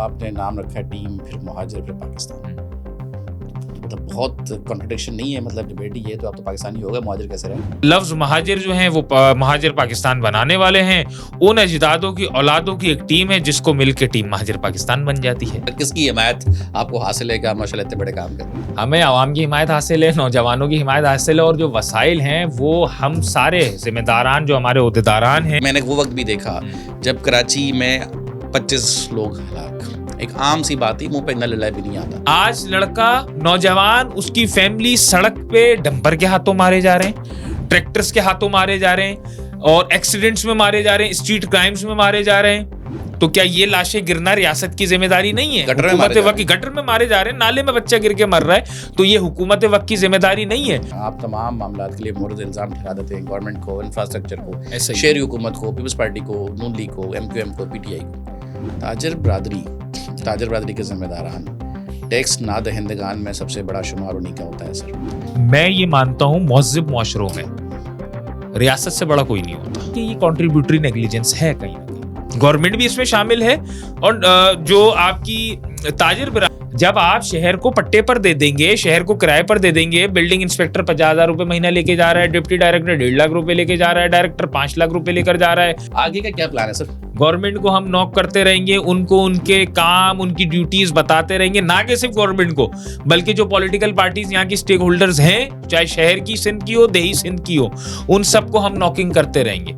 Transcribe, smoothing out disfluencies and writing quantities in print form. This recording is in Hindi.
आपने नाम रखा है टीम, फिर मुहाजिर, फिर पाकिस्तान। मतलब बहुत कॉन्ट्रडिक्शन नहीं है, मतलब डिबेट ही है। तो आप तो पाकिस्तानी हो गए, मुहाजिर कैसे रहे? लफ्ज महाजिर जो हैं वो महाजिर पाकिस्तान बनाने वाले हैं। उन अजदादों की औलादों की एक टीम है जिसको मिलकर टीम महाजिर पाकिस्तान बन जाती है। किसकी हिमायत आपको हासिल है कि आप माशाल्लाह इतने बड़े काम कर रहे हैं? हमें आवाम की हिमायत हासिल है, नौजवानों की हिमायत हासिल है, और जो वसाइल हैं वो हम सारे जिम्मेदारान जो हमारे ओहदेदारान हैं। मैंने वो वक्त भी देखा जब कराची में 25 लोग हलाक। एक आम सी बात ही, मुंह पे इन्ना लल्ला भी नहीं आता। आज लड़का नौजवान उसकी फैमिली सड़क पे डंपर के हाथों मारे जा रहे हैं, ट्रैक्टर्स के हाथों मारे जा रहे हैं, और एक्सीडेंट्स में मारे जा रहे हैं, स्ट्रीट क्राइम्स में मारे जा रहे हैं। तो क्या ये लाशें गिरना रियासत की जिम्मेदारी नहीं है? गटर में मारे जा रहे हैं, नाले में बच्चा गिर के मर रहा है, तो ये हुकूमत वक्त की जिम्मेदारी नहीं है? आप तमाम मामला के लिए मुर्द इल्जाम ठहरा देते हैं गवर्नमेंट को, इंफ्रास्ट्रक्चर को, ऐसा ही। शहरी हुकूमत को, पीपल्स पार्टी को, नून लीग को, MQM को, PTI को। ताजर बरादरी के जिम्मेदारान टैक्स ना दहिंदगान में सबसे बड़ा शुमार उन्हीं का होता है सर। मैं ये मानता हूँ मुहज़्ज़िब मुआशरों में रियासत से बड़ा कोई नहीं होता कि ये कॉन्ट्रीब्यूटरी नेग्लिजेंस है कहीं ना कहीं। गवर्नमेंट भी इसमें शामिल है, और जो आपकी ताजिर, जब आप शहर को पट्टे पर दे देंगे, शहर को किराए पर दे देंगे, बिल्डिंग इंस्पेक्टर 50,000 रुपए महीना लेके जा रहा है, डिप्टी डायरेक्टर 1.5 लाख रुपए लेके जा रहा है, डायरेक्टर 5 लाख रुपए लेकर जा रहा है। आगे का क्या प्लान है सर? गवर्नमेंट को हम नॉक करते रहेंगे, उनको उनके काम, उनकी ड्यूटीज बताते रहेंगे, ना कि सिर्फ गवर्नमेंट को, बल्कि जो पॉलिटिकल पार्टीज यहाँ की स्टेक होल्डर्स हैं, चाहे शहर की सिंध की हो, देही सिंध की हो, उन सबको हम नॉकिंग करते रहेंगे।